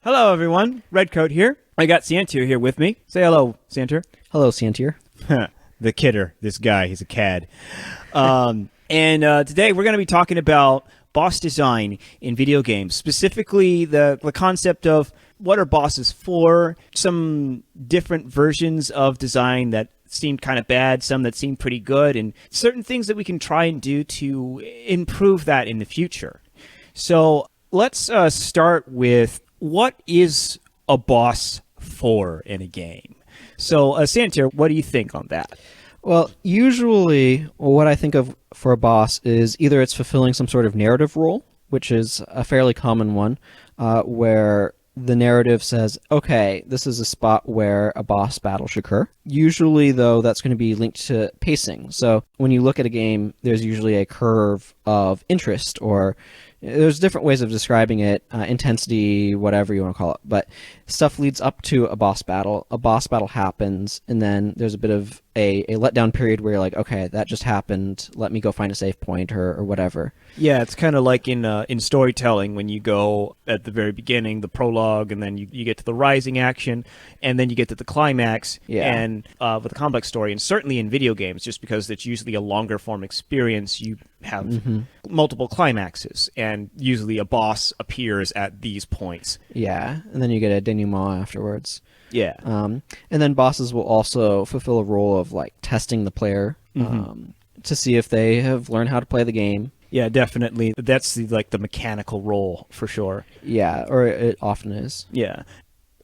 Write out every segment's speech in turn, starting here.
Hello, everyone. Redcoat here. I got Santir here with me. Say hello, Santir. Hello, Santir. The kidder. This guy. He's a cad. And today we're going to be talking about boss design in video games, specifically the concept of what are bosses for, some different versions of design that seemed kind of bad, some that seemed pretty good, and certain things that we can try and do to improve that in the future. So let's start with what is a boss for in a game? So, Santir, what do you think on that? Well, usually what I think of for a boss is either it's fulfilling some sort of narrative role, which is a fairly common one, where the narrative says, okay, this is a spot where a boss battle should occur. Usually, though, that's going to be linked to pacing. So when you look at a game, there's usually a curve of interest, or there's different ways of describing it, intensity, whatever you want to call it. But stuff leads up to a boss battle. A boss battle happens, and then there's a bit of a letdown period where you're like, okay, that just happened. Let me go find a save point or whatever. Yeah, it's kind of like in storytelling when you go at the very beginning, the prologue, and then you get to the rising action, and then you get to the climax, and with a complex story. And certainly in video games, just because it's usually a longer form experience, you have multiple climaxes, and usually a boss appears at these points. Yeah, and then you get a denouement afterwards. Yeah. And then bosses will also fulfill a role of like testing the player to see if they have learned how to play the game. Yeah, definitely. That's the mechanical role for sure. Yeah, or it often is. Yeah.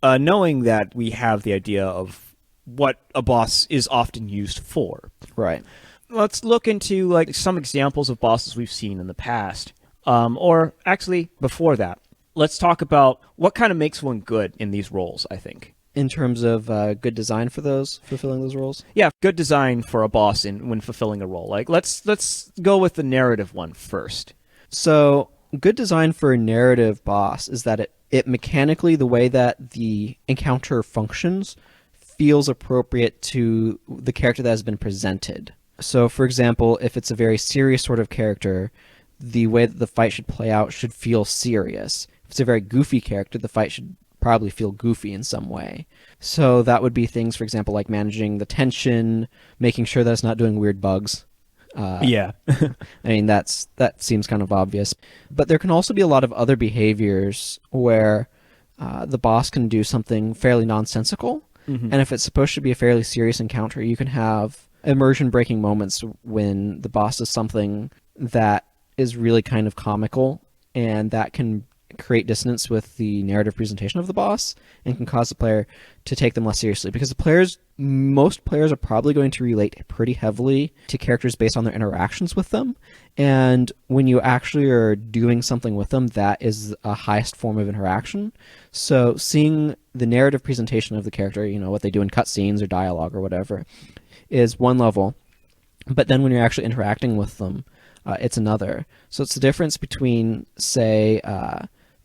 Knowing that we have the idea of what a boss is often used for. Right. Let's look into some examples of bosses we've seen in the past. Or actually, before that, let's talk about what kind of makes one good in these roles, I think. In terms of good design for fulfilling those roles? Yeah, good design for a boss when fulfilling a role. Let's go with the narrative one first. So, good design for a narrative boss is that it mechanically, the way that the encounter functions, feels appropriate to the character that has been presented. So, for example, if it's a very serious sort of character, the way that the fight should play out should feel serious. If it's a very goofy character, the fight should probably feel goofy in some way. So that would be things, for example, like managing the tension, making sure that it's not doing weird bugs. Yeah. I mean, that seems kind of obvious. But there can also be a lot of other behaviors where the boss can do something fairly nonsensical. And if it's supposed to be a fairly serious encounter, you can have immersion-breaking moments when the boss does something that is really kind of comical, and that can create dissonance with the narrative presentation of the boss and can cause the player to take them less seriously, because most players are probably going to relate pretty heavily to characters based on their interactions with them, and when you actually are doing something with them, that is a highest form of interaction. So seeing the narrative presentation of the character, what they do in cutscenes or dialogue or whatever, is one level, but then when you're actually interacting with them, it's another. So it's the difference between, say,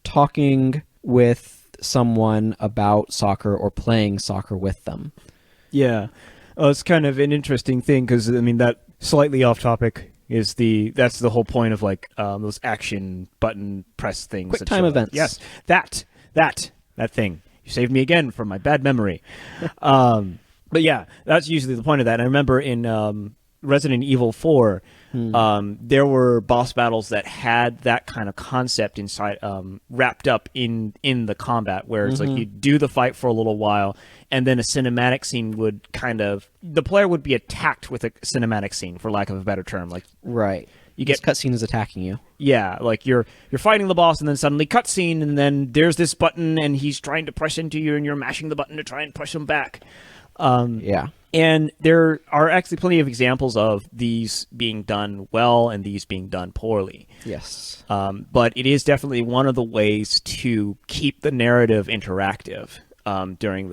talking with someone about soccer or playing soccer with them. Yeah. It's kind of an interesting thing because, that slightly off topic is that's the whole point of those action button press things. Quick time events. Yes. That thing. You saved me again from my bad memory. But yeah, that's usually the point of that. And I remember in Resident Evil 4, there were boss battles that had that kind of concept inside, wrapped up in the combat, where it's you do the fight for a little while, and then a cinematic scene would the player would be attacked with a cinematic scene, for lack of a better term. Right. You get cutscene is attacking you. Yeah, you're fighting the boss, and then suddenly cutscene, and then there's this button, and he's trying to press into you, and you're mashing the button to try and push him back. Yeah. And there are actually plenty of examples of these being done well and these being done poorly. Yes. But it is definitely one of the ways to keep the narrative interactive during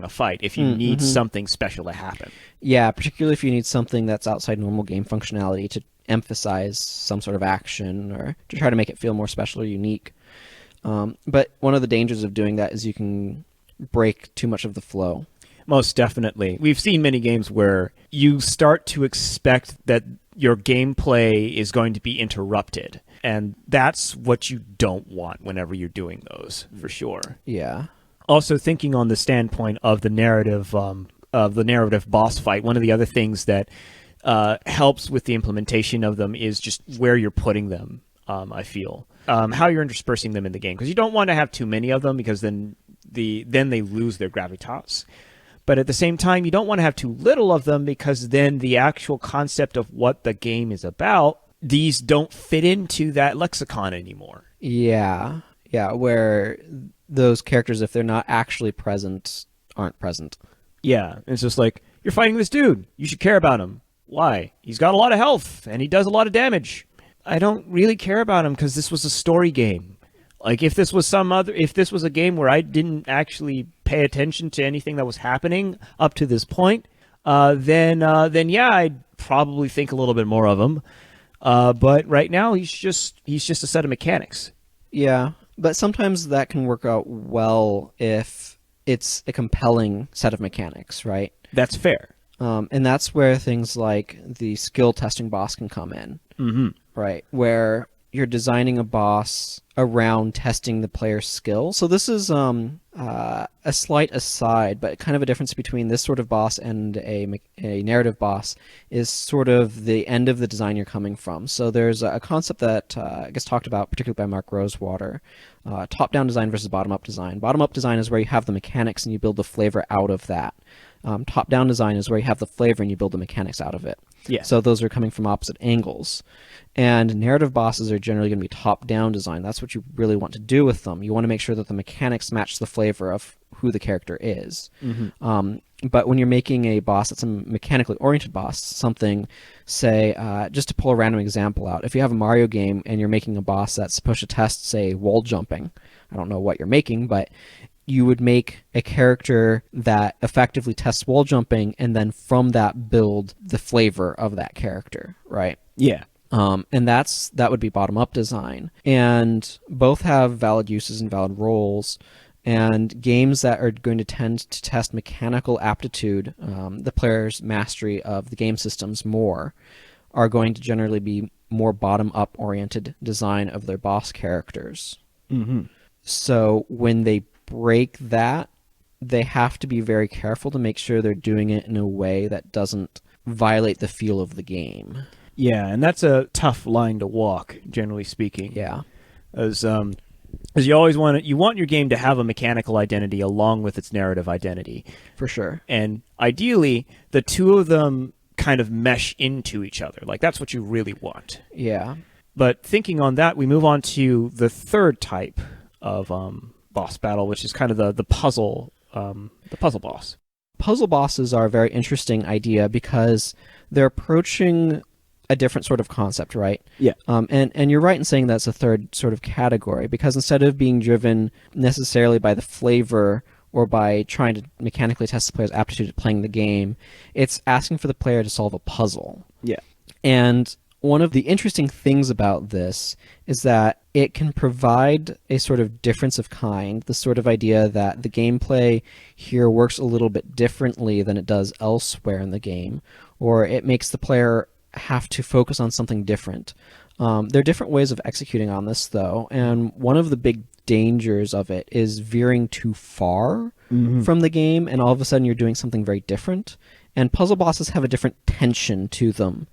a fight if you need something special to happen. Yeah, particularly if you need something that's outside normal game functionality to emphasize some sort of action or to try to make it feel more special or unique. But one of the dangers of doing that is you can break too much of the flow. Most definitely. We've seen many games where you start to expect that your gameplay is going to be interrupted. And that's what you don't want whenever you're doing those, for sure. Yeah. Also, thinking on the standpoint of the narrative boss fight, one of the other things that helps with the implementation of them is just where you're putting them. I feel how you're interspersing them in the game, because you don't want to have too many of them, because then they lose their gravitas. But at the same time, you don't want to have too little of them, because then the actual concept of what the game is about, these don't fit into that lexicon anymore. Yeah. Yeah, where those characters, if they're not actually present, aren't present. Yeah, it's just like, you're fighting this dude. You should care about him. Why? He's got a lot of health, and he does a lot of damage. I don't really care about him because this was a story game. Like, if this was a game where I didn't actually pay attention to anything that was happening up to this point, then yeah, I'd probably think a little bit more of him. But right now, he's just a set of mechanics. Yeah, but sometimes that can work out well if it's a compelling set of mechanics, right? That's fair. And that's where things like the skill testing boss can come in, right? Where you're designing a boss around testing the player's skill. So this is a slight aside, but kind of a difference between this sort of boss and a narrative boss is sort of the end of the design you're coming from. So there's a concept that gets talked about, particularly by Mark Rosewater, top-down design versus bottom-up design. Bottom-up design is where you have the mechanics and you build the flavor out of that. Top-down design is where you have the flavor and you build the mechanics out of it. Yeah. So those are coming from opposite angles. And narrative bosses are generally going to be top-down design. That's what you really want to do with them. You want to make sure that the mechanics match the flavor of who the character is. But when you're making a boss that's a mechanically oriented boss, something, say, just to pull a random example out, if you have a Mario game and you're making a boss that's supposed to test, say, wall jumping, I don't know what you're making, but you would make a character that effectively tests wall jumping and then from that build the flavor of that character, right? Yeah. And that would be bottom-up design. And both have valid uses and valid roles. And games that are going to tend to test mechanical aptitude, the player's mastery of the game systems more, are going to generally be more bottom-up oriented design of their boss characters. So when they break that, they have to be very careful to make sure they're doing it in a way that doesn't violate the feel of the game. Yeah, and that's a tough line to walk, generally speaking. Yeah. As you always want your game to have a mechanical identity along with its narrative identity. For sure. And ideally, the two of them kind of mesh into each other. Like, that's what you really want. Yeah. But thinking on that, we move on to the third type of boss battle, which is kind of the puzzle boss. Puzzle bosses are a very interesting idea because they're approaching a different sort of concept, right? Yeah. And you're right in saying that's a third sort of category, because instead of being driven necessarily by the flavor or by trying to mechanically test the player's aptitude at playing the game, it's asking for the player to solve a puzzle. Yeah. And one of the interesting things about this is that it can provide a sort of difference of kind, the sort of idea that the gameplay here works a little bit differently than it does elsewhere in the game, or it makes the player have to focus on something different. There are different ways of executing on this, though, and one of the big dangers of it is veering too far from the game, and all of a sudden you're doing something very different. And puzzle bosses have a different tension to them,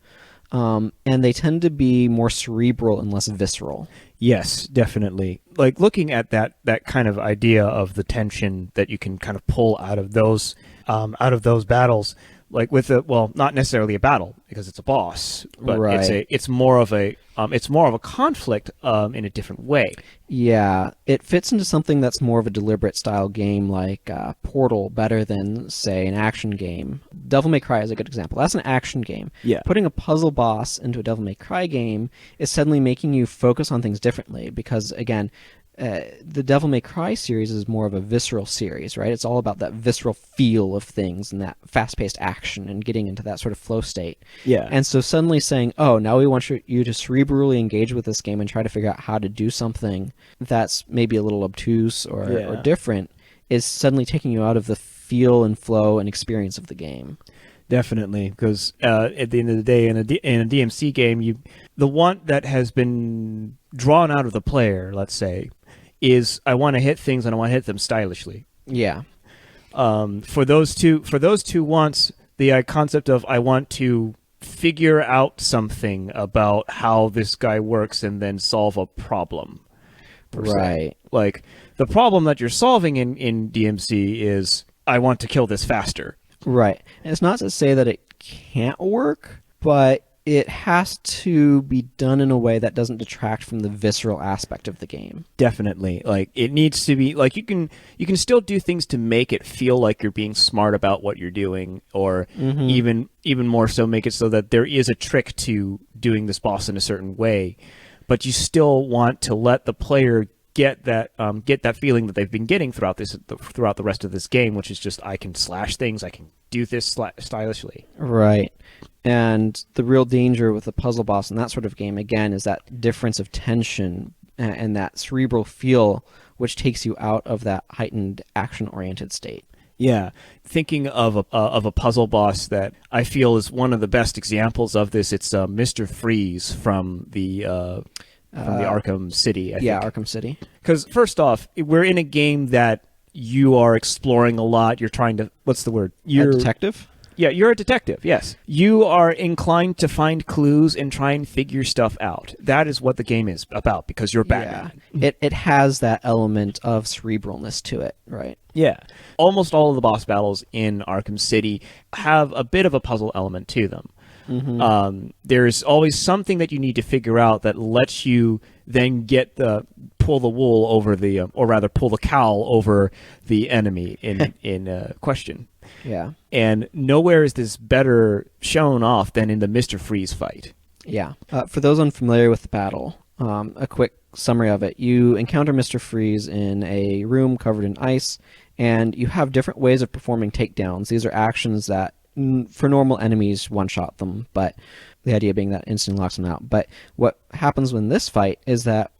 and they tend to be more cerebral and less visceral. Yes, definitely. Like, looking at that kind of idea of the tension that you can kind of pull out of those battles. Like with not necessarily a battle because it's a boss, but right. it's more of a conflict in a different way. Yeah, it fits into something that's more of a deliberate style game like Portal better than, say, an action game. Devil May Cry is a good example. That's an action game. Yeah. Putting a puzzle boss into a Devil May Cry game is suddenly making you focus on things differently because, again, the Devil May Cry series is more of a visceral series, right? It's all about that visceral feel of things and that fast-paced action and getting into that sort of flow state. Yeah. And so suddenly saying, oh, now we want you to cerebrally engage with this game and try to figure out how to do something that's maybe a little obtuse or different is suddenly taking you out of the feel and flow and experience of the game. Definitely, because at the end of the day, in a DMC game, the want that has been drawn out of the player, let's say, is I want to hit things and I want to hit them stylishly. Yeah. For those two wants, the concept of I want to figure out something about how this guy works and then solve a problem. Right. Like, the problem that you're solving in DMC is I want to kill this faster. Right. And it's not to say that it can't work, but it has to be done in a way that doesn't detract from the visceral aspect of the game. Definitely. Like, it needs to be like you can still do things to make it feel like you're being smart about what you're doing, or even more so make it so that there is a trick to doing this boss in a certain way, but you still want to let the player get that feeling that they've been getting throughout the rest of this game, which is just I can slash things, I can do this stylishly. Right. And the real danger with a puzzle boss in that sort of game, again, is that difference of tension and that cerebral feel, which takes you out of that heightened action-oriented state. Yeah, thinking of a puzzle boss that I feel is one of the best examples of this, it's Mr. Freeze from the Arkham City, I think. Yeah, Arkham City. Because first off, we're in a game that you are exploring a lot. You're trying to, what's the word? You're a detective? Yeah, you're a detective, yes. You are inclined to find clues and try and figure stuff out. That is what the game is about, because you're Batman. Yeah. It has that element of cerebralness to it, right? Yeah. Almost all of the boss battles in Arkham City have a bit of a puzzle element to them. There's always something that you need to figure out that lets you then pull the wool over or rather pull the cowl over the enemy in question. Yeah. And nowhere is this better shown off than in the Mr. Freeze fight. Yeah. For those unfamiliar with the battle, a quick summary of it. You encounter Mr. Freeze in a room covered in ice, and you have different ways of performing takedowns. These are actions that for normal enemies one-shot them, but the idea being that instantly locks them out. But what happens in this fight is that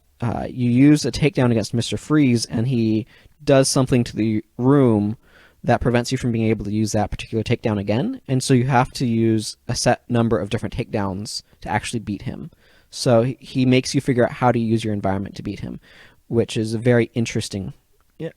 you use a takedown against Mr. Freeze, and he does something to the room that prevents you from being able to use that particular takedown again, and so you have to use a set number of different takedowns to actually beat him. So he makes you figure out how to use your environment to beat him, which is a very interesting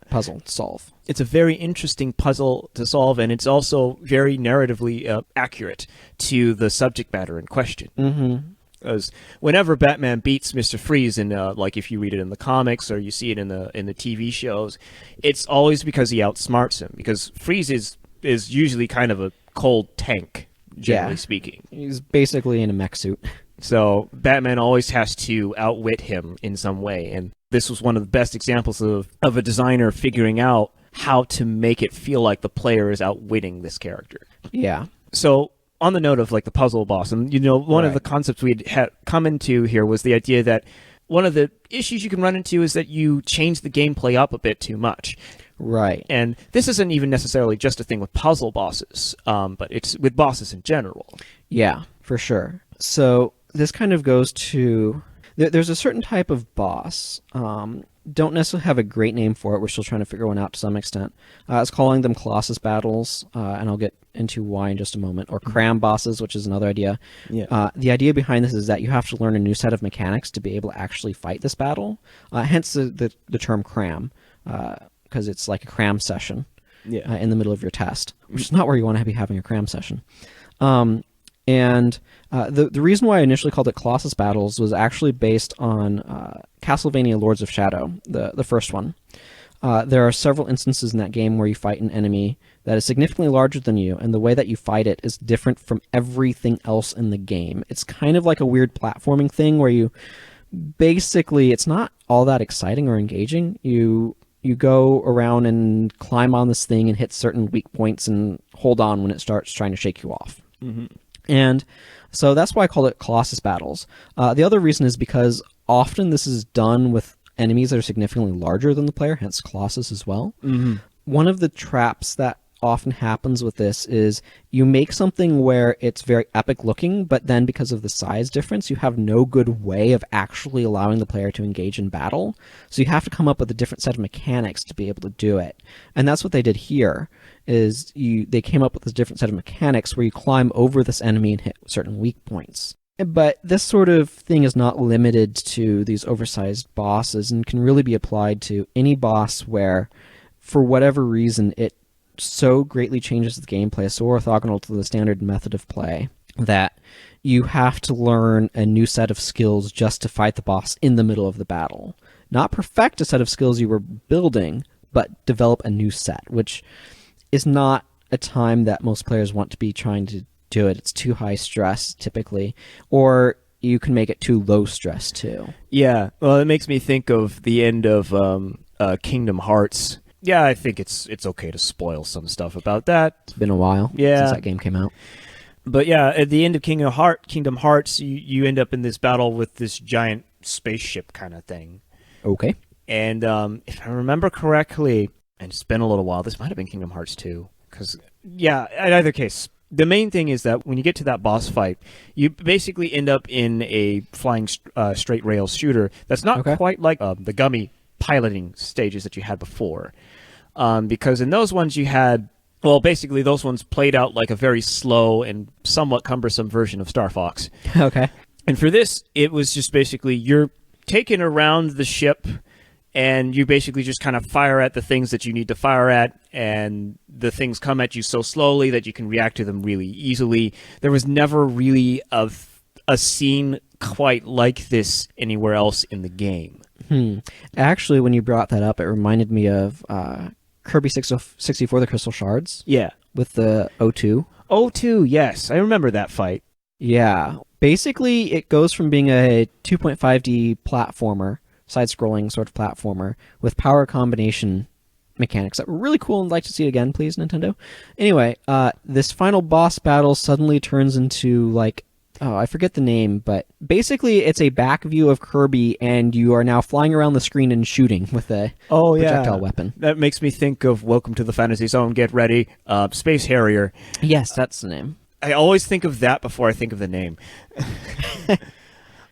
puzzle to solve. It's a very interesting puzzle to solve, and it's also very narratively accurate to the subject matter in question. Because whenever Batman beats Mr. Freeze, in like if you read it in the comics or you see it in the TV shows, it's always because he outsmarts him. Because Freeze is usually kind of a cold tank, generally speaking. He's basically in a mech suit. So Batman always has to outwit him in some way, and this was one of the best examples of a designer figuring out how to make it feel like the player is outwitting this character. Yeah. So on the note of like the puzzle boss, and one of the concepts we'd had come into here was the idea that one of the issues you can run into is that you change the gameplay up a bit too much. Right. And this isn't even necessarily just a thing with puzzle bosses, but it's with bosses in general. Yeah, for sure. So this kind of goes to... There's a certain type of boss. Don't necessarily have a great name for it. We're still trying to figure one out to some extent. It's calling them Colossus battles, and I'll get into why in just a moment. Or Cram Bosses, which is another idea. Yeah. The idea behind this is that you have to learn a new set of mechanics to be able to actually fight this battle. Hence the term Cram, because it's like a cram session in the middle of your test, which is not where you want to be having a cram session. And the reason why I initially called it Colossus Battles was actually based on Castlevania Lords of Shadow, the first one. There are several instances in that game where you fight an enemy that is significantly larger than you, and the way that you fight it is different from everything else in the game. It's kind of like a weird platforming thing where you basically, it's not all that exciting or engaging. You go around and climb on this thing and hit certain weak points and hold on when it starts trying to shake you off. And so that's why I call it Colossus Battles. The other reason is because often this is done with enemies that are significantly larger than the player, hence Colossus as well. One of the traps that often happens with this is you make something where it's very epic looking, but then because of the size difference, you have no good way of actually allowing the player to engage in battle. So you have to come up with a different set of mechanics to be able to do it. And that's what they did here, is they came up with a different set of mechanics where you climb over this enemy and hit certain weak points. But this sort of thing is not limited to these oversized bosses and can really be applied to any boss where, for whatever reason, it so greatly changes the gameplay, so orthogonal to the standard method of play, that you have to learn a new set of skills just to fight the boss in the middle of the battle. Not perfect a set of skills you were building, but develop a new set, which is not a time that most players want to be trying to do it. It's too high stress, typically. Or you can make it too low stress, too. Yeah, well, it makes me think of the end of Kingdom Hearts. Yeah, I think it's okay to spoil some stuff about that. It's been a while since that game came out. But yeah, at the end of Kingdom Hearts, you end up in this battle with this giant spaceship kind of thing. Okay. And if I remember correctly, and it's been a little while, this might have been Kingdom Hearts 2. Because, yeah, in either case, the main thing is that when you get to that boss fight, you basically end up in a flying straight rail shooter that's not quite like the gummy piloting stages that you had before. Because in those ones you had, well, basically those ones played out like a very slow and somewhat cumbersome version of Starfox. Okay. And for this, it was just basically you're taken around the ship and you basically just kind of fire at the things that you need to fire at, and the things come at you so slowly that you can react to them really easily. There was never really a scene quite like this anywhere else in the game. Actually, when you brought that up, it reminded me of Kirby 64, the Crystal Shards. Yeah. With the O2. O2, yes. I remember that fight. Yeah. Basically, it goes from being a 2.5D platformer, side-scrolling sort of platformer, with power combination mechanics that were really cool and I'd like to see it again, please, Nintendo. Anyway, this final boss battle suddenly turns into, like, I forget the name, but basically it's a back view of Kirby, and you are now flying around the screen and shooting with a projectile weapon. That makes me think of Welcome to the Fantasy Zone, Get Ready, Space Harrier. Yes, that's the name. I always think of that before I think of the name.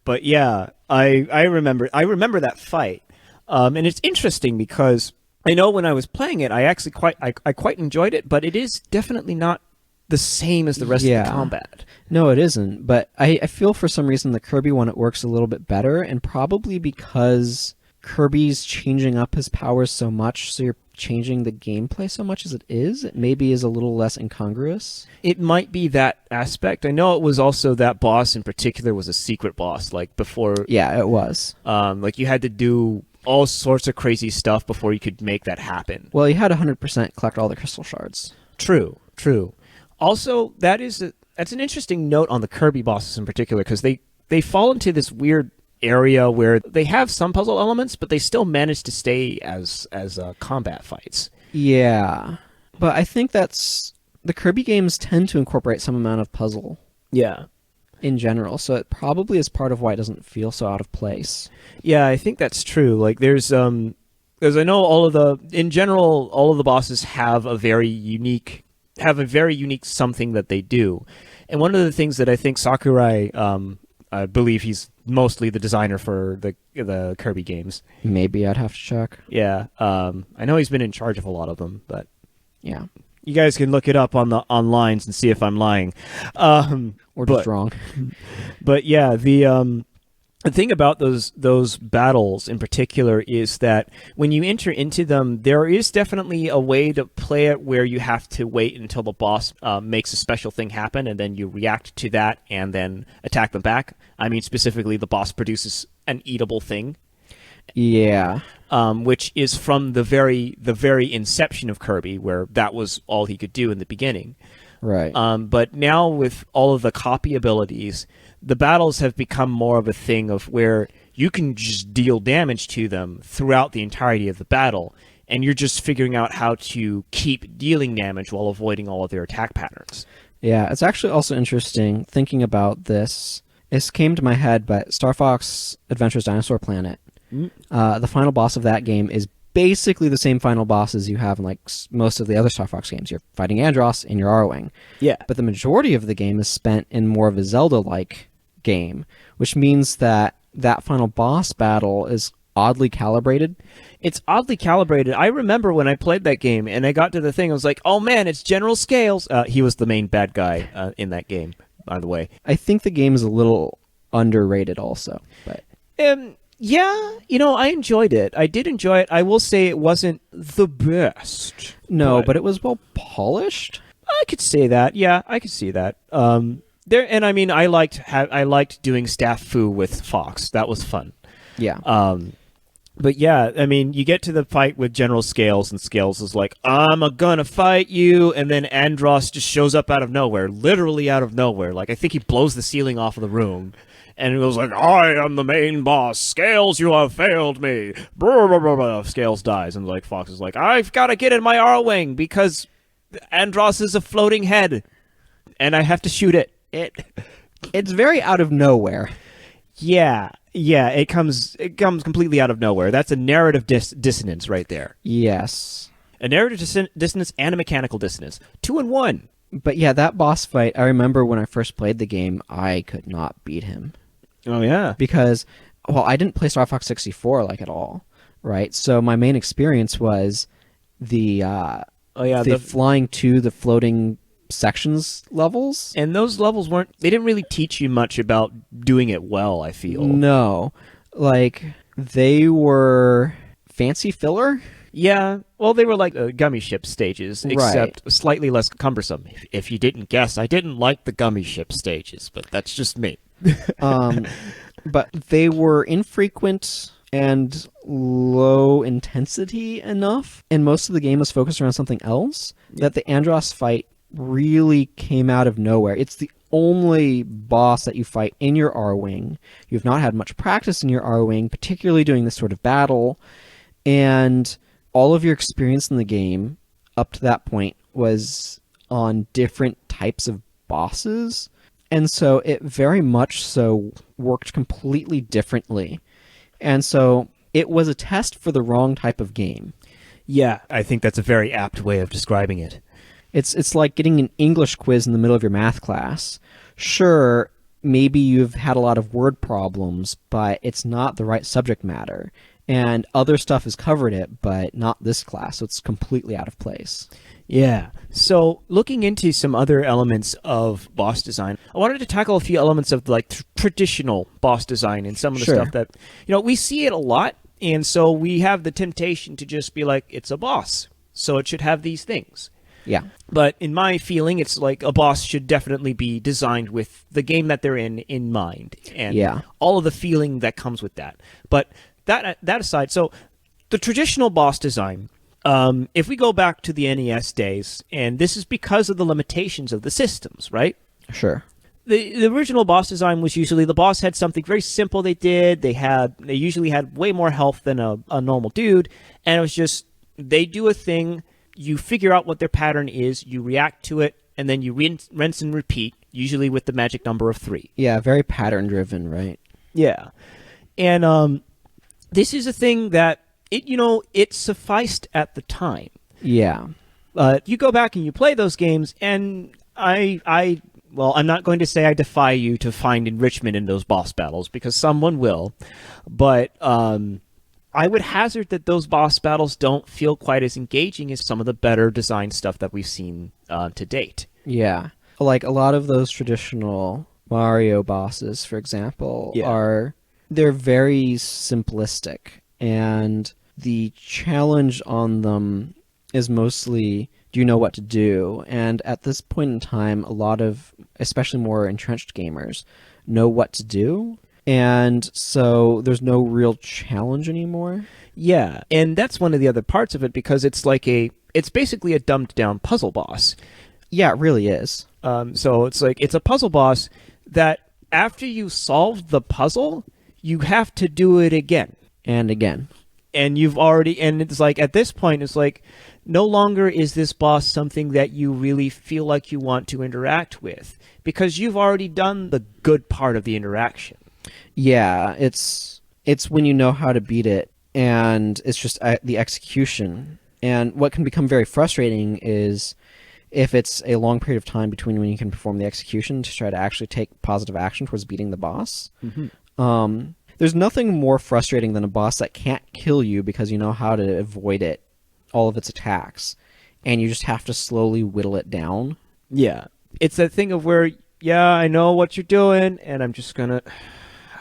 But yeah, I remember that fight. And it's interesting because I know when I was playing it, I actually quite enjoyed it, but it is definitely not the same as the rest of the combat. No, it isn't. But I feel for some reason the Kirby one, it works a little bit better, and probably because Kirby's changing up his powers so much, so you're changing the gameplay so much as it is, it maybe is a little less incongruous. It might be that aspect. I know it was also that boss in particular was a secret boss, like before. Yeah, it was. Like you had to do all sorts of crazy stuff before you could make that happen. Well, you had 100% collect all the crystal shards. True. Also, that's an interesting note on the Kirby bosses in particular, because they fall into this weird area where they have some puzzle elements, but they still manage to stay as combat fights. Yeah, but I think that's the Kirby games tend to incorporate some amount of puzzle. Yeah. In general, so it probably is part of why it doesn't feel so out of place. Yeah, I think that's true. Like there's because I know all of the bosses have a very unique something that they do. And one of the things that I think Sakurai, I believe he's mostly the designer for the Kirby games. Maybe I'd have to check. Yeah, I know he's been in charge of a lot of them, but yeah, you guys can look it up on the lines and see if I'm lying, or just wrong. But yeah, the thing about those battles in particular is that when you enter into them, there is definitely a way to play it where you have to wait until the boss makes a special thing happen, and then you react to that and then attack them back. I mean, specifically, the boss produces an eatable thing. Yeah. Which is from the very inception of Kirby, where that was all he could do in the beginning. Right. But now with all of the copy abilities, the battles have become more of a thing of where you can just deal damage to them throughout the entirety of the battle, and you're just figuring out how to keep dealing damage while avoiding all of their attack patterns. Yeah, it's actually also interesting thinking about this. This came to my head, but Star Fox Adventures Dinosaur Planet, the final boss of that game is basically the same final bosses you have in like most of the other Starfox games. You're fighting Andross and you're Arrowing. Yeah. But the majority of the game is spent in more of a Zelda-like game, which means that that final boss battle is oddly calibrated. It's oddly calibrated. I remember when I played that game and I got to the thing, I was like, oh man, it's General Scales. He was the main bad guy in that game, by the way. I think the game is a little underrated also. But yeah, I enjoyed it. I did enjoy it. I will say it wasn't the best. No, but it was well polished. I could say that. Yeah, I could see that. I liked doing staff foo with Fox. That was fun. Yeah. But yeah, I mean, you get to the fight with General Scales, and Scales is like, I'm gonna fight you, and then Andross just shows up out of nowhere, literally out of nowhere. Like, I think he blows the ceiling off of the room, and he was like, I am the main boss. Scales, you have failed me. Blah, blah, blah, blah. Scales dies, and like Fox is like, I've got to get in my R-Wing, because Andross is a floating head, and I have to shoot it. It's very out of nowhere. Yeah, it comes completely out of nowhere. That's a narrative dissonance right there. Yes. A narrative dissonance and a mechanical dissonance. 2 in 1. But yeah, that boss fight, I remember when I first played the game, I could not beat him. Oh, yeah. Because, well, I didn't play Star Fox 64 like at all, right? So my main experience was the flying to the floating sections levels. And those levels they didn't really teach you much about doing it well, I feel. No. Like, they were fancy filler. Yeah, well, they were like gummy ship stages, except slightly less cumbersome. If you didn't guess, I didn't like the gummy ship stages, but that's just me. But they were infrequent and low intensity enough, and most of the game was focused around something else, that the Andross fight really came out of nowhere. It's the only boss that you fight in your R-Wing. You've not had much practice in your R-Wing, particularly doing this sort of battle, and all of your experience in the game up to that point was on different types of bosses, and so it very much so worked completely differently. And so it was a test for the wrong type of game. Yeah, I think that's a very apt way of describing it. It's like getting an English quiz in the middle of your math class. Sure, maybe you've had a lot of word problems, but it's not the right subject matter. And other stuff has covered it, but not this class, so it's completely out of place. Yeah. So looking into some other elements of boss design, I wanted to tackle a few elements of like traditional boss design and some of the stuff that, we see it a lot. And so we have the temptation to just be like, it's a boss, so it should have these things. Yeah. But in my feeling, it's like a boss should definitely be designed with the game that they're in mind. And all of the feeling that comes with that. But that aside, so the traditional boss design, if we go back to the NES days, and this is because of the limitations of the systems, right? Sure. The original boss design was usually the boss had something very simple they did. They usually had way more health than a normal dude. And it was just, they do a thing, you figure out what their pattern is, you react to it, and then you rinse and repeat, usually with the magic number of 3. Yeah, very pattern-driven, right? Yeah. And this is a thing that, it sufficed at the time. Yeah. You go back and you play those games, and I'm not going to say I defy you to find enrichment in those boss battles, because someone will, but I would hazard that those boss battles don't feel quite as engaging as some of the better design stuff that we've seen to date. Yeah. Like a lot of those traditional Mario bosses, for example, they're very simplistic, and the challenge on them is mostly, do you know what to do? And at this point in time, a lot of, especially more entrenched gamers, know what to do. And so there's no real challenge anymore. Yeah, and that's one of the other parts of it, because it's basically a dumbed down puzzle boss. Yeah, it really is. So it's a puzzle boss that after you solve the puzzle, you have to do it again. And again. And it's like, at this point, it's like, no longer is this boss something that you really feel like you want to interact with, because you've already done the good part of the interaction. Yeah, it's when you know how to beat it, and it's just the execution. And what can become very frustrating is if it's a long period of time between when you can perform the execution to try to actually take positive action towards beating the boss. There's nothing more frustrating than a boss that can't kill you because you know how to avoid it, all of its attacks, and you just have to slowly whittle it down. Yeah. It's that thing of where, yeah, I know what you're doing, and I'm just gonna...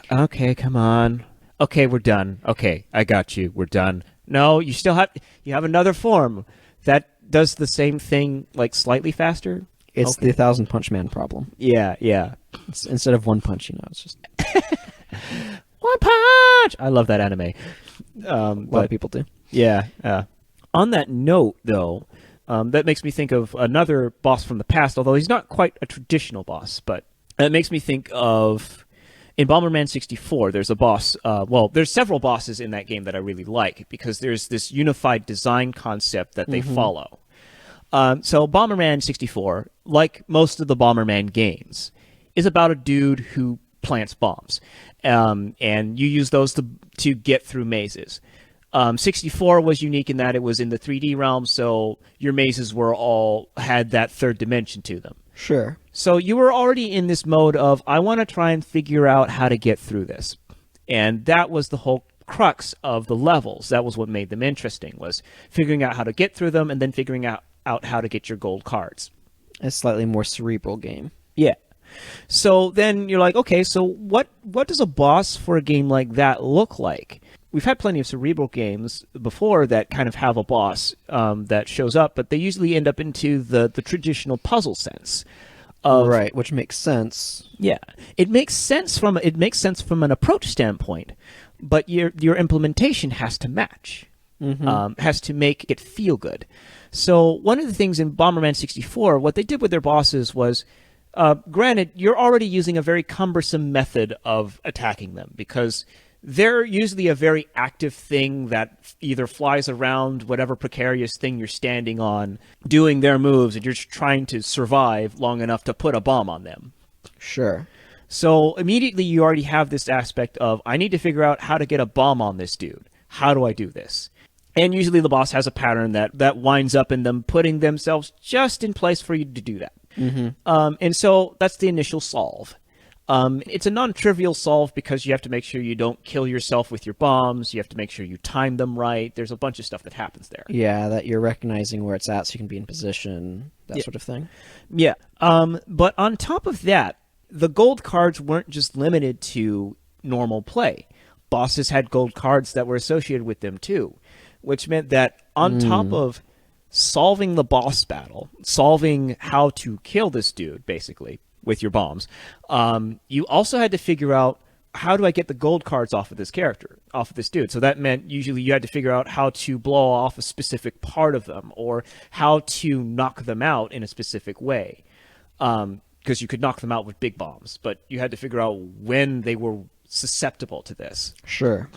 Okay, come on. Okay, we're done. Okay, I got you. We're done. No, you still have... You have another form that does the same thing, like, slightly faster. It's the 1,000 Punch Man problem. Yeah, yeah. Instead of one punch, it's just... One punch! I love that anime. A lot of people do. Yeah. On that note, though, that makes me think of another boss from the past, although he's not quite a traditional boss, but it makes me think of... In Bomberman 64, there's a boss... there's several bosses in that game that I really like, because there's this unified design concept that they follow. So Bomberman 64, like most of the Bomberman games, is about a dude who plants bombs. And you use those to get through mazes. 64 was unique in that it was in the 3D realm, so your mazes had that third dimension to them. Sure. So you were already in this mode of, I want to try and figure out how to get through this. And that was the whole crux of the levels. That was what made them interesting, was figuring out how to get through them and then figuring out how to get your gold cards. A slightly more cerebral game. Yeah. So then you're like, okay, so what does a boss for a game like that look like? We've had plenty of cerebral games before that kind of have a boss that shows up, but they usually end up into the traditional puzzle sense. Right, which makes sense. Yeah, it makes sense from an approach standpoint, but your implementation has to match, has to make it feel good. So one of the things in Bomberman 64, what they did with their bosses was, granted, you're already using a very cumbersome method of attacking them because they're usually a very active thing that either flies around whatever precarious thing you're standing on, doing their moves, and you're just trying to survive long enough to put a bomb on them. Sure. So immediately you already have this aspect of, I need to figure out how to get a bomb on this dude. How do I do this? And usually the boss has a pattern that winds up in them putting themselves just in place for you to do that. And so that's the initial solve. It's a non-trivial solve because you have to make sure you don't kill yourself with your bombs. You have to make sure you time them right. There's a bunch of stuff that happens there. Yeah, that you're recognizing where it's at so you can be in position, that sort of thing. Yeah. But on top of that, the gold cards weren't just limited to normal play. Bosses had gold cards that were associated with them too, which meant that on top of solving the boss battle, solving how to kill this dude, basically, with your bombs, you also had to figure out, how do I get the gold cards off of this character, off of this dude? So that meant usually you had to figure out how to blow off a specific part of them or how to knock them out in a specific way. Because you could knock them out with big bombs, but you had to figure out when they were susceptible to this. Sure.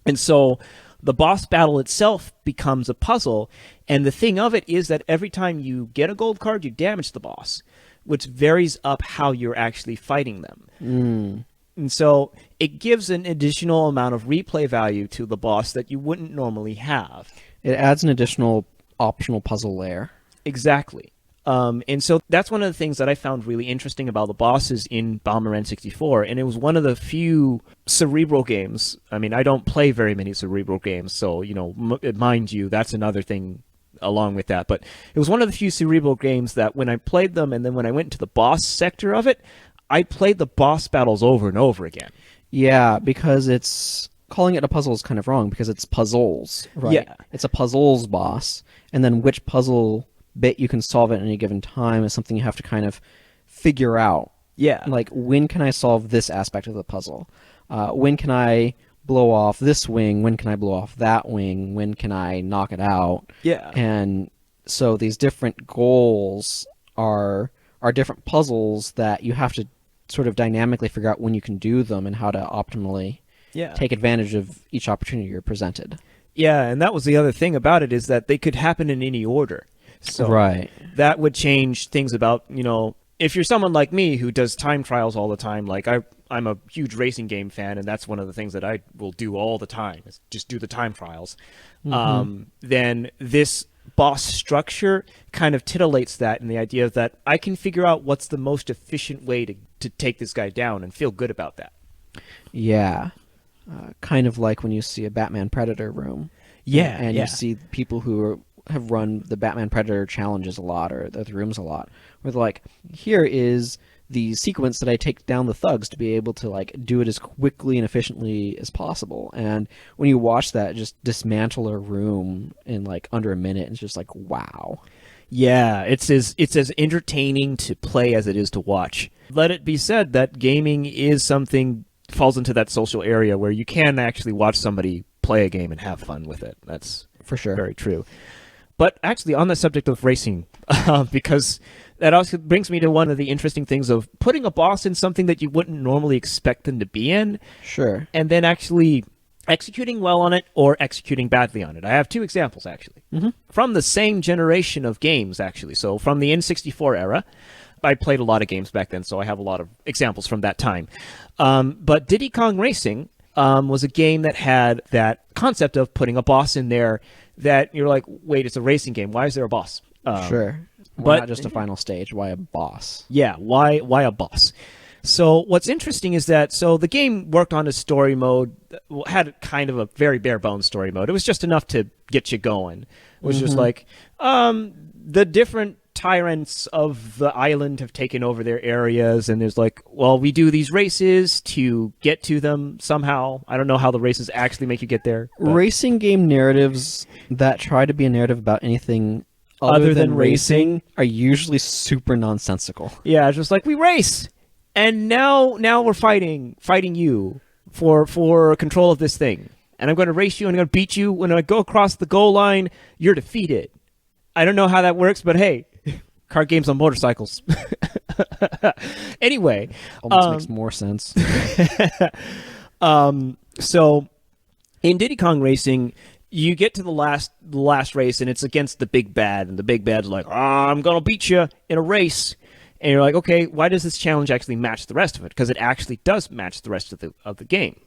And so the boss battle itself becomes a puzzle, and the thing of it is that every time you get a gold card, you damage the boss, which varies up how you're actually fighting them. And so it gives an additional amount of replay value to the boss that you wouldn't normally have. It adds an additional optional puzzle layer. Exactly. And so that's one of the things that I found really interesting about the bosses in Bomberman 64, and it was one of the few Cerebral games. I mean, I don't play very many Cerebral games, so, mind you, that's another thing along with that. But it was one of the few Cerebral games that when I played them, and then when I went into the boss sector of it, I played the boss battles over and over again. Yeah, because it's... Calling it a puzzle is kind of wrong, because it's puzzles, right? Yeah. It's a puzzles boss, and then which puzzle bit you can solve at any given time is something you have to kind of figure out. Yeah. Like, when can I solve this aspect of the puzzle? When can I blow off this wing? When can I blow off that wing? When can I knock it out? Yeah. And so these different goals are different puzzles that you have to sort of dynamically figure out when you can do them and how to optimally take advantage of each opportunity you're presented. Yeah, and that was the other thing about it, is that they could happen in any order. So right. That would change things about, if you're someone like me who does time trials all the time, like I'm a huge racing game fan, and that's one of the things that I will do all the time, is just do the time trials. Then this boss structure kind of titillates that, in the idea that I can figure out what's the most efficient way to take this guy down and feel good about that. Yeah. Kind of like when you see a Batman Predator room. Yeah, And yeah. you see people who have run the Batman Predator challenges a lot, or the rooms a lot, where they're like, here is the sequence that I take down the thugs to be able to like do it as quickly and efficiently as possible. And when you watch that just dismantle a room in like under a minute, it's just like, wow. Yeah, it's as entertaining to play as it is to watch. Let it be said that gaming is something, falls into that social area where you can actually watch somebody play a game and have fun with it. That's For sure. very true. But actually, on the subject of racing, because that also brings me to one of the interesting things of putting a boss in something that you wouldn't normally expect them to be in, Sure. and then actually executing well on it or executing badly on it. I have two examples, actually, from the same generation of games, actually. So from the N64 era, I played a lot of games back then, so I have a lot of examples from that time. But Diddy Kong Racing was a game that had that concept of putting a boss in there that you're like, wait, it's a racing game. Why is there a boss? Sure. Why but- not just a final stage? Why a boss? Yeah, why a boss? So what's interesting is that, so the game worked on a story mode, had kind of a very bare bones story mode. It was just enough to get you going. It was just like, the different tyrants of the island have taken over their areas, and there's like, well, we do these races to get to them somehow. I don't know how the races actually make you get there. but- Racing game narratives that try to be a narrative about anything other than racing are usually super nonsensical. Yeah, it's just like, we race, and now we're fighting you for control of this thing, and I'm going to race you, and I'm going to beat you. When I go across the goal line, you're defeated. I don't know how that works, but hey, card games on motorcycles. Anyway, Almost makes more sense. so in Diddy Kong Racing, you get to the last race, and it's against the big bad, and the big bad's like, I'm gonna beat you in a race, and you're like, okay, why does this challenge actually match the rest of it? Because it actually does match the rest of the game.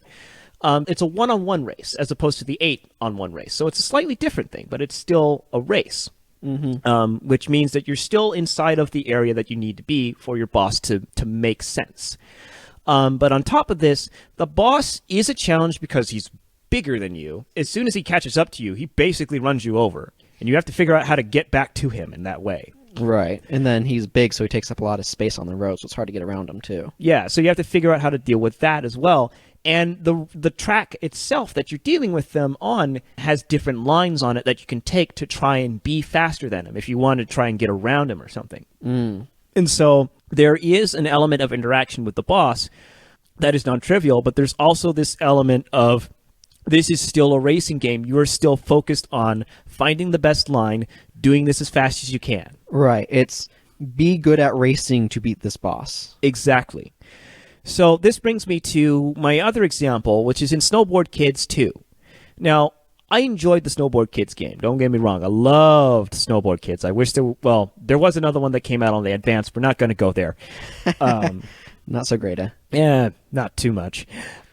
It's a 1-on-1 race as opposed to the 8-on-1 race, so it's a slightly different thing, but it's still a race. Which means that you're still inside of the area that you need to be for your boss to make sense. But on top of this, the boss is a challenge because he's bigger than you. As soon as he catches up to you, he basically runs you over, and you have to figure out how to get back to him in that way. Right. And then he's big, so he takes up a lot of space on the road, so it's hard to get around him, too. Yeah, so you have to figure out how to deal with that as well. And the track itself that you're dealing with them on has different lines on it that you can take to try and be faster than him if you want to try and get around him or something. And so there is an element of interaction with the boss that is non-trivial, but there's also this element of, this is still a racing game. You are still focused on finding the best line, doing this as fast as you can. Right. It's be good at racing to beat this boss. Exactly. So this brings me to my other example, which is in Snowboard Kids 2. Now, I enjoyed the Snowboard Kids game. Don't get me wrong. I loved Snowboard Kids. I wish there was another one that came out on the Advance. We're not going to go there. Not so great, eh? Yeah, not too much.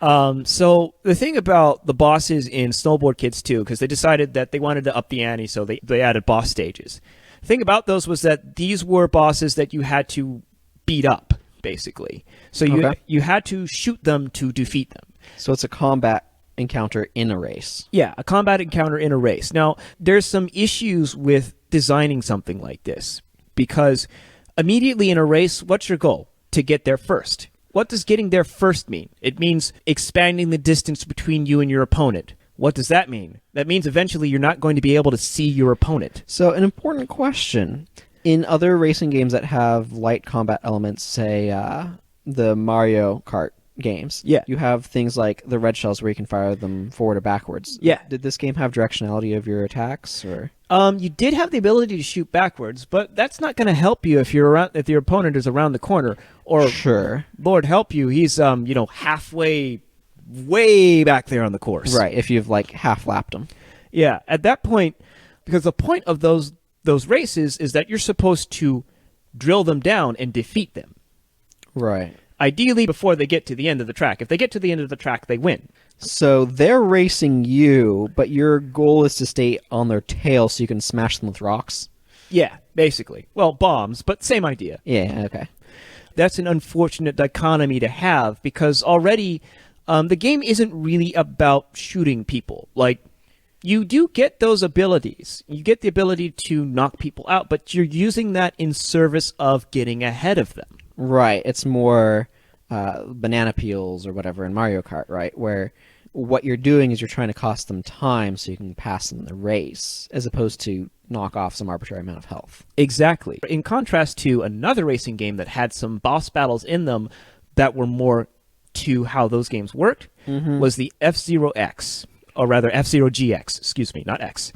So the thing about the bosses in Snowboard Kids 2, because they decided that they wanted to up the ante, so they added boss stages. The thing about those was that these were bosses that you had to beat up, basically. So you had to shoot them to defeat them. So it's a combat encounter in a race. Yeah, a combat encounter in a race. Now, there's some issues with designing something like this, because immediately in a race, what's your goal? To get there first. What does getting there first mean? It means expanding the distance between you and your opponent. What does that mean? That means eventually you're not going to be able to see your opponent. So an important question. In other racing games that have light combat elements, say the Mario Kart games, Yeah. you have things like the red shells where you can fire them forward or backwards. Yeah. Did this game have directionality of your attacks, or? You did have the ability to shoot backwards, but that's not going to help you if your opponent is around the corner, or Sure. Lord help you, he's halfway, way back there on the course. Right, if you've like half lapped them. Yeah, at that point, because the point of those races is that you're supposed to drill them down and defeat them. Right. Ideally, before they get to the end of the track. If they get to the end of the track, they win. So they're racing you, but your goal is to stay on their tail so you can smash them with rocks? Yeah, basically. Well, bombs, but same idea. Yeah, okay. That's an unfortunate dichotomy to have, because already the game isn't really about shooting people. Like, you do get those abilities. You get the ability to knock people out, but you're using that in service of getting ahead of them. Right. It's more banana peels or whatever in Mario Kart, right? Where what you're doing is you're trying to cost them time so you can pass them the race, as opposed to knock off some arbitrary amount of health. Exactly. In contrast to another racing game that had some boss battles in them that were more to how those games worked, was the F-Zero X, or rather F-Zero GX, excuse me, not X.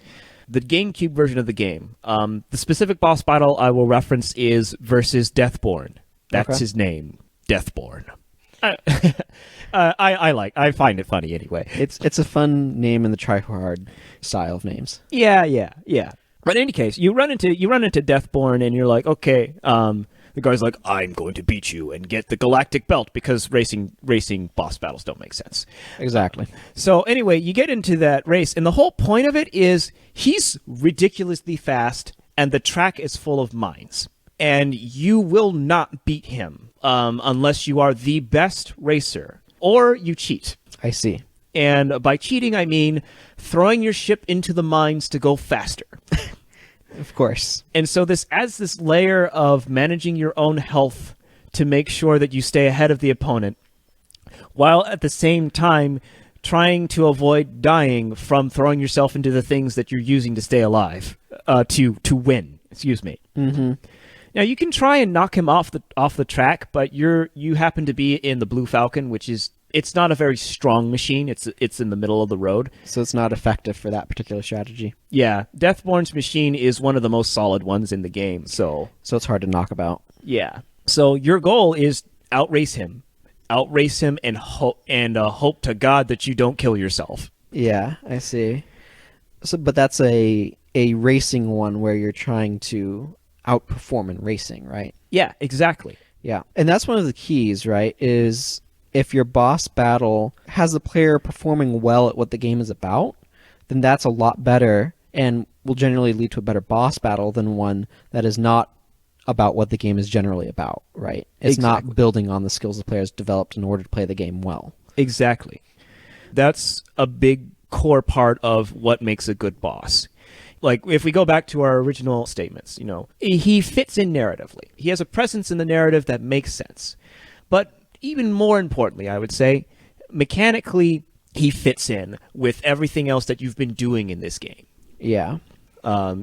The GameCube version of the game. The specific boss battle I will reference is versus Deathborn. That's his name, Deathborn. I find it funny anyway. It's a fun name in the try-hard style of names. Yeah. But in any case, you run into Deathborn, and you're like, okay. The guy's like, I'm going to beat you and get the galactic belt, because racing boss battles don't make sense. Exactly. So anyway, you get into that race, and the whole point of it is he's ridiculously fast, and the track is full of mines. And you will not beat him unless you are the best racer, or you cheat. I see. And by cheating, I mean throwing your ship into the mines to go faster. Of course. And so this adds this layer of managing your own health to make sure that you stay ahead of the opponent, while at the same time trying to avoid dying from throwing yourself into the things that you're using to stay alive, to win. Excuse me. Mm-hmm. Now you can try and knock him off the track, but you happen to be in the Blue Falcon, which is, it's not a very strong machine. It's in the middle of the road, so it's not effective for that particular strategy. Yeah, Deathborn's machine is one of the most solid ones in the game, so it's hard to knock about. Yeah, so your goal is outrace him, and hope to God that you don't kill yourself. Yeah, I see. So, but that's a racing one where you're trying to outperform in racing, right? Yeah, exactly. Yeah, and that's one of the keys, right? Is if your boss battle has the player performing well at what the game is about, then that's a lot better and will generally lead to a better boss battle than one that is not about what the game is generally about, right? It's not building on the skills the players developed in order to play the game well. Exactly. That's a big core part of what makes a good boss. Like, if we go back to our original statements, he fits in narratively. He has a presence in the narrative that makes sense. But even more importantly, I would say, mechanically, he fits in with everything else that you've been doing in this game. Yeah.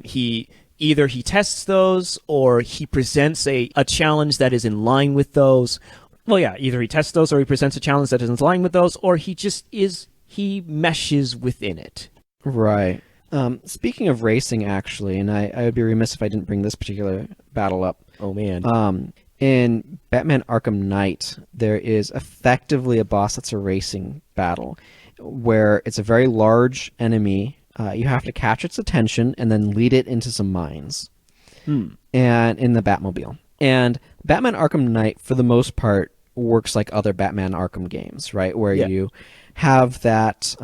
He tests those, or he presents a challenge that is in line with those. Well, yeah, either he tests those, or he presents a challenge that is in line with those, or he meshes within it. Right. Speaking of racing, actually, and I would be remiss if I didn't bring this particular battle up. Oh, man. In Batman Arkham Knight, there is effectively a boss that's a racing battle, where it's a very large enemy. You have to catch its attention and then lead it into some mines. And in the Batmobile. And Batman Arkham Knight, for the most part, works like other Batman Arkham games, right? Where you have that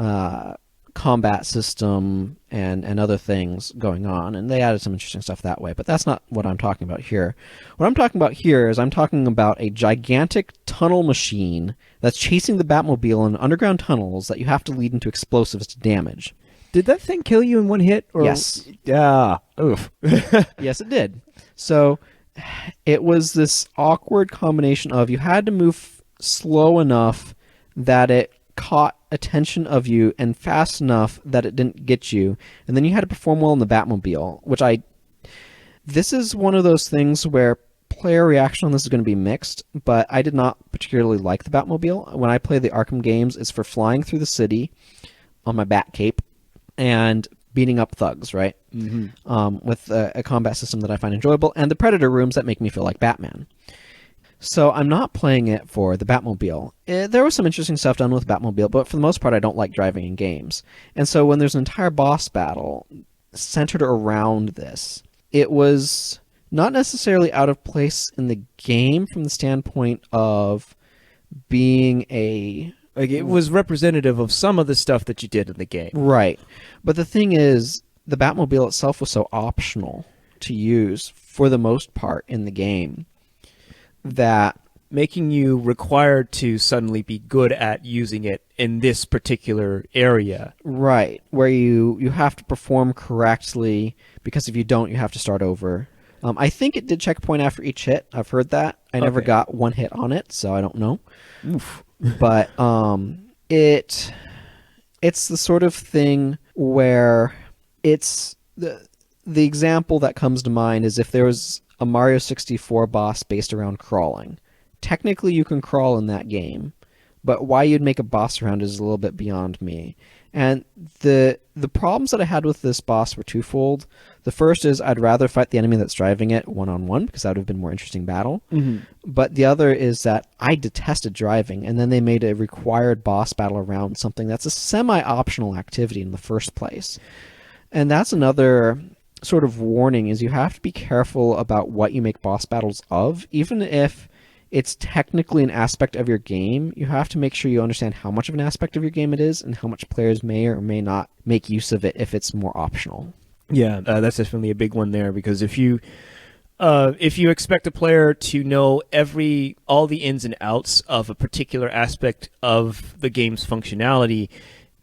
combat system and other things going on, and they added some interesting stuff that way, but that's not what I'm talking about here. What I'm talking about here is I'm talking about a gigantic tunnel machine that's chasing the Batmobile in underground tunnels that you have to lead into explosives to damage. Did that thing kill you in one hit? Or... Yes. Yeah. Oof. Yes, it did. So it was this awkward combination of you had to move slow enough that it caught attention of you and fast enough that it didn't get you, and then you had to perform well in the Batmobile, this is one of those things where player reaction on this is going to be mixed, but I did not particularly like the Batmobile. When I play the Arkham games, it's for flying through the city on my bat cape and beating up thugs, right? Mm-hmm. With a combat system that I find enjoyable, and the Predator rooms that make me feel like Batman. So I'm not playing it for the Batmobile. There was some interesting stuff done with Batmobile, but for the most part I don't like driving in games. And so when there's an entire boss battle centered around this, it was not necessarily out of place in the game from the standpoint of being a... Like, it was representative of some of the stuff that you did in the game. Right. But the thing is, the Batmobile itself was so optional to use for the most part in the game that... Making you required to suddenly be good at using it in this particular area. Right. Where you have to perform correctly, because if you don't, you have to start over. I think it did checkpoint after each hit. I've heard that. I never got one hit on it, so I don't know. Oof. But it's the sort of thing where it's the example that comes to mind is if there was a Mario 64 boss based around crawling. Technically, you can crawl in that game, but why you'd make a boss around is a little bit beyond me. And the problems that I had with this boss were twofold. The first is I'd rather fight the enemy that's driving it one-on-one, because that would have been a more interesting battle. Mm-hmm. But the other is that I detested driving, and then they made a required boss battle around something that's a semi-optional activity in the first place. And that's another sort of warning, is you have to be careful about what you make boss battles of. Even if it's technically an aspect of your game, you have to make sure you understand how much of an aspect of your game it is and how much players may or may not make use of it if it's more optional. Yeah, that's definitely a big one there, because if you expect a player to know all the ins and outs of a particular aspect of the game's functionality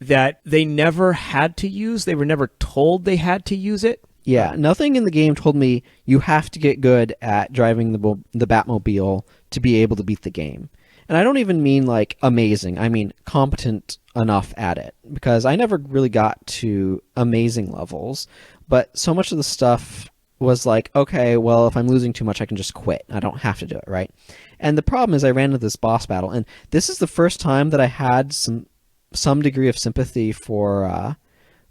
that they never had to use, they were never told they had to use it. Yeah, nothing in the game told me you have to get good at driving the Batmobile to be able to beat the game. And I don't even mean like amazing. I mean competent enough at it, because I never really got to amazing levels. But so much of the stuff was like, okay, well, if I'm losing too much, I can just quit. I don't have to do it, right? And the problem is I ran into this boss battle, and this is the first time that I had some degree of sympathy for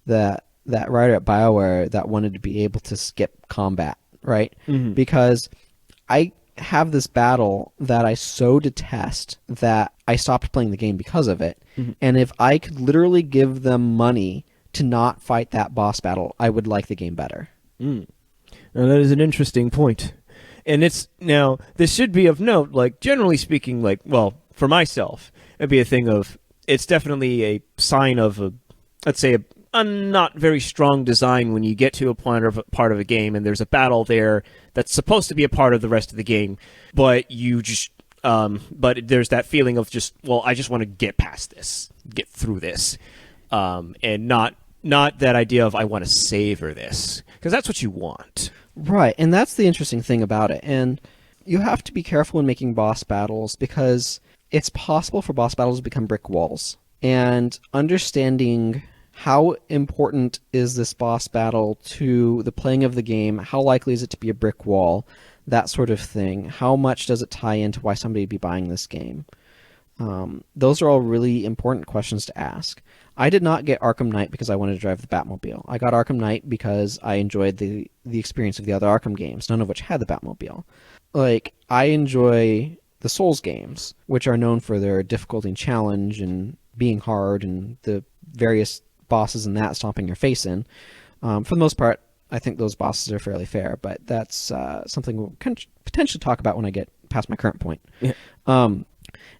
that writer at BioWare that wanted to be able to skip combat, right? Mm-hmm. Because I have this battle that I so detest that I stopped playing the game because of it. Mm-hmm. And if I could literally give them money to not fight that boss battle, I would like the game better. Mm. Now, that is an interesting point. And this should be of note, like, generally speaking, like, well, for myself, it'd be a thing of, it's definitely a sign of let's say, a not very strong design when you get to a part of a game and there's a battle there that's supposed to be a part of the rest of the game, but you just but there's that feeling of just, well, I just want to get past this, get through this, and not that idea of I want to savor this, because that's what you want. Right, and that's the interesting thing about it. And you have to be careful in making boss battles, because it's possible for boss battles to become brick walls. And understanding how important is this boss battle to the playing of the game, how likely is it to be a brick wall, that sort of thing. How much does it tie into why somebody would be buying this game? Those are all really important questions to ask. I did not get Arkham Knight because I wanted to drive the Batmobile. I got Arkham Knight because I enjoyed the experience of the other Arkham games, none of which had the Batmobile. Like, I enjoy the Souls games, which are known for their difficulty and challenge and being hard and the various bosses in that stomping your face in. For the most part, I think those bosses are fairly fair, but that's something we'll potentially talk about when I get past my current point. Yeah.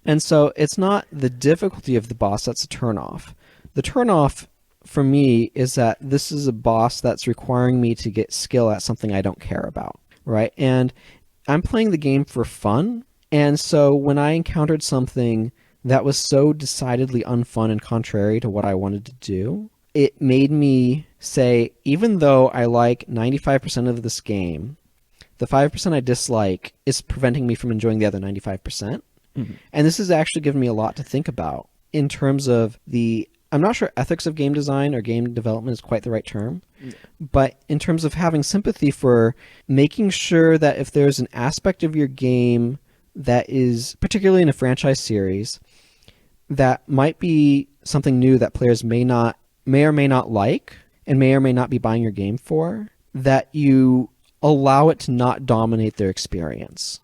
And so it's not the difficulty of the boss that's a turnoff. The turnoff for me is that this is a boss that's requiring me to get skill at something I don't care about, right? And I'm playing the game for fun, and so when I encountered something that was so decidedly unfun and contrary to what I wanted to do, it made me say, even though I like 95% of this game, the 5% I dislike is preventing me from enjoying the other 95%. Mm-hmm. And this has actually given me a lot to think about in terms of I'm not sure ethics of game design or game development is quite the right term, but in terms of having sympathy for making sure that if there's an aspect of your game that is, particularly in a franchise series, that might be something new that players may or may not like and may or may not be buying your game for, that you allow it to not dominate their experience.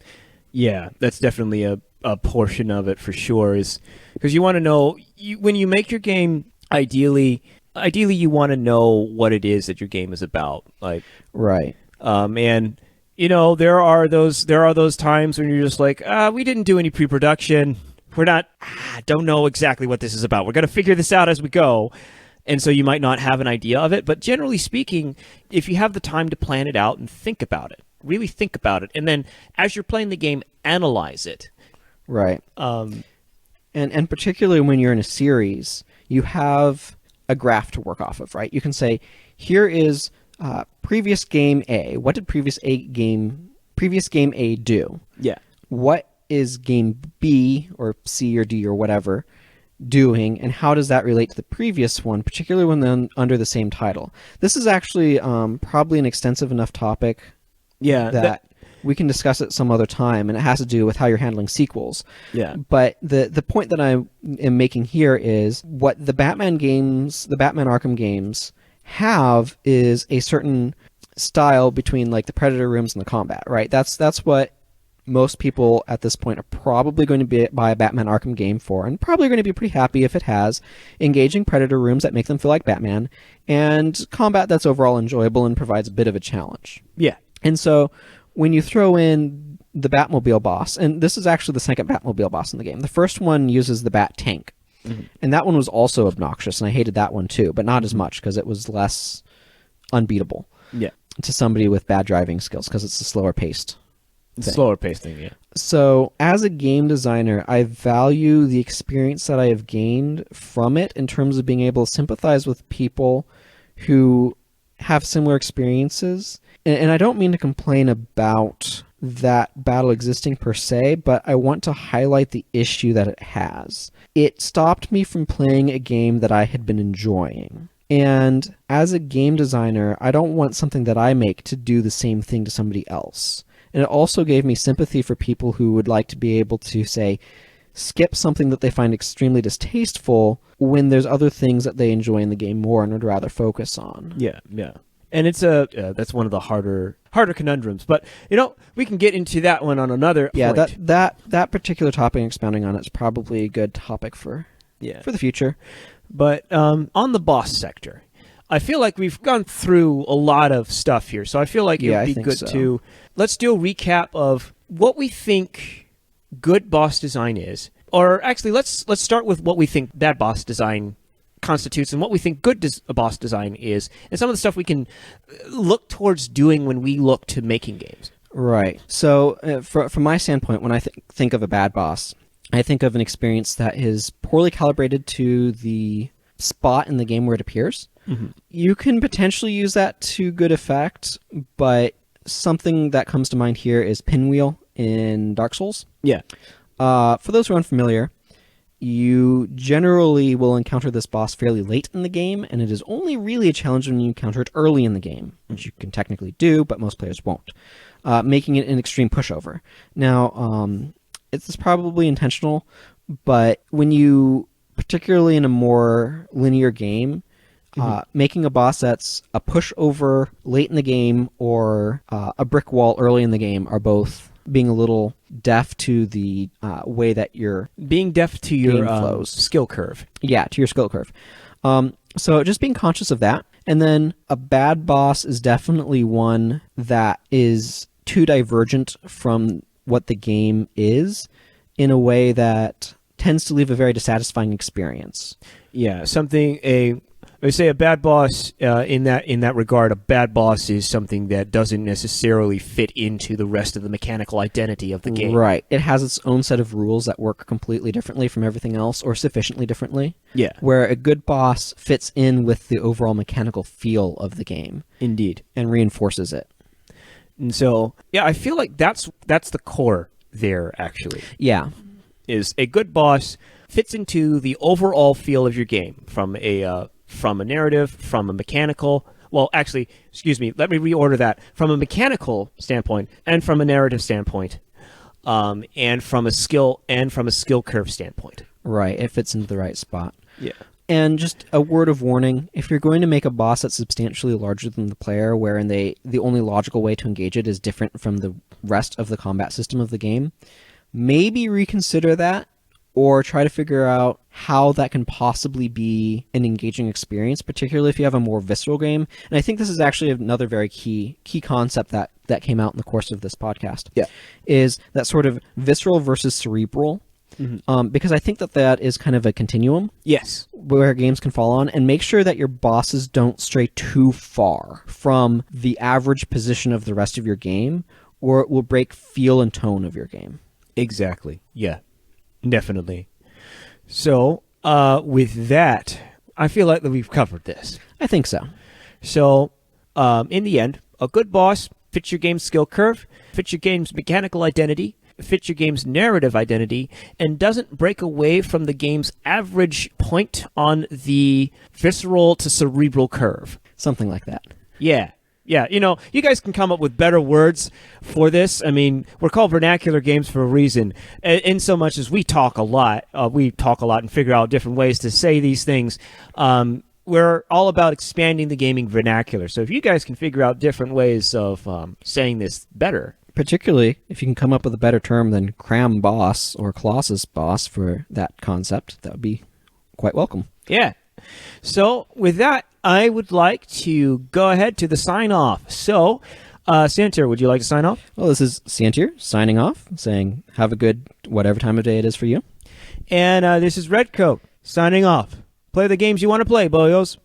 Yeah, that's definitely a portion of it for sure, is because you want to know, when you make your game, ideally you want to know what it is that your game is about, like, right. And there are those times when you're just like, we didn't do any pre-production, don't know exactly what this is about. We're going to figure this out as we go. And so you might not have an idea of it. But generally speaking, if you have the time to plan it out and think about it, really think about it, and then as you're playing the game, analyze it. Right. And particularly when you're in a series, you have a graph to work off of, right? You can say, here is previous game A. What did previous game A do? Yeah. What is game B or C or D or whatever doing, and how does that relate to the previous one, particularly when they're under the same title? This is actually probably an extensive enough topic that we can discuss it some other time, and it has to do with how you're handling sequels. Yeah. But the point that I am making here is what the Batman Arkham games have is a certain style between like the Predator rooms and the combat, right? That's what most people at this point are probably going to buy a Batman Arkham game for, and probably going to be pretty happy if it has engaging Predator rooms that make them feel like Batman, and combat that's overall enjoyable and provides a bit of a challenge. Yeah. And so when you throw in the Batmobile boss, and this is actually the second Batmobile boss in the game. The first one uses the Bat tank, and that one was also obnoxious, and I hated that one too, but not as much because it was less unbeatable to somebody with bad driving skills because it's a slower paced. Slower paced thing, yeah. So, as a game designer, I value the experience that I have gained from it in terms of being able to sympathize with people who have similar experiences. And I don't mean to complain about that battle existing per se, but I want to highlight the issue that it has. It stopped me from playing a game that I had been enjoying. And as a game designer, I don't want something that I make to do the same thing to somebody else. And it also gave me sympathy for people who would like to be able to, say, skip something that they find extremely distasteful when there's other things that they enjoy in the game more and would rather focus on. Yeah. And it's that's one of the harder conundrums. But, we can get into that one on another point. Yeah, that particular topic, expounding on it, is probably a good topic for the future. But on the boss sector, I feel like we've gone through a lot of stuff here, so I feel like it would be good to let's do a recap of what we think good boss design is, or actually let's start with what we think bad boss design constitutes and what we think good boss design is, and some of the stuff we can look towards doing when we look to making games. Right. So from my standpoint, when I think of a bad boss, I think of an experience that is poorly calibrated to the spot in the game where it appears. Mm-hmm. You can potentially use that to good effect, but something that comes to mind here is Pinwheel in Dark Souls. Yeah. For those who are unfamiliar, you generally will encounter this boss fairly late in the game, and it is only really a challenge when you encounter it early in the game, which you can technically do, but most players won't, making it an extreme pushover. Now, it's probably intentional, but when you, particularly in a more linear game, making a boss that's a pushover late in the game or a brick wall early in the game are both being a little deaf to the way that you're being deaf to your flows. Skill curve. Yeah, to your skill curve. So just being conscious of that. And then a bad boss is definitely one that is too divergent from what the game is in a way that tends to leave a very dissatisfying experience. Yeah, I say a bad boss in that regard. A bad boss is something that doesn't necessarily fit into the rest of the mechanical identity of the game. Right. It has its own set of rules that work completely differently from everything else, or sufficiently differently. Yeah. Where a good boss fits in with the overall mechanical feel of the game. Indeed. And reinforces it. And so, yeah, I feel like that's the core there, actually. Yeah. Is a good boss fits into the overall feel of your game from a narrative, from a mechanical. Well, actually, excuse me. Let me reorder that. From a mechanical standpoint, and from a narrative standpoint, and from a skill curve standpoint. Right. It fits into the right spot. Yeah. And just a word of warning: if you're going to make a boss that's substantially larger than the player, wherein the only logical way to engage it is different from the rest of the combat system of the game, maybe reconsider that. Or try to figure out how that can possibly be an engaging experience, particularly if you have a more visceral game. And I think this is actually another very key concept that came out in the course of this podcast. Yeah. Is that sort of visceral versus cerebral Because I think that is kind of a continuum. Yes. Where games can fall on, and make sure that your bosses don't stray too far from the average position of the rest of your game, or it will break feel and tone of your game. Exactly. Yeah, definitely. So, with that, I feel like that we've covered this. I think so. So, in the end, a good boss fits your game's skill curve, fits your game's mechanical identity, fits your game's narrative identity, and doesn't break away from the game's average point on the visceral to cerebral curve. Something like that. Yeah. Yeah, you guys can come up with better words for this. I mean, we're called vernacular games for a reason. In so much as we talk a lot and figure out different ways to say these things. We're all about expanding the gaming vernacular. So if you guys can figure out different ways of saying this better. Particularly if you can come up with a better term than Cram Boss or Colossus Boss for that concept, that would be quite welcome. Yeah. So with that, I would like to go ahead to the sign-off. So, Santir, would you like to sign off? Well, this is Santir signing off, saying have a good whatever time of day it is for you. And this is Redcoat signing off. Play the games you want to play, boyos.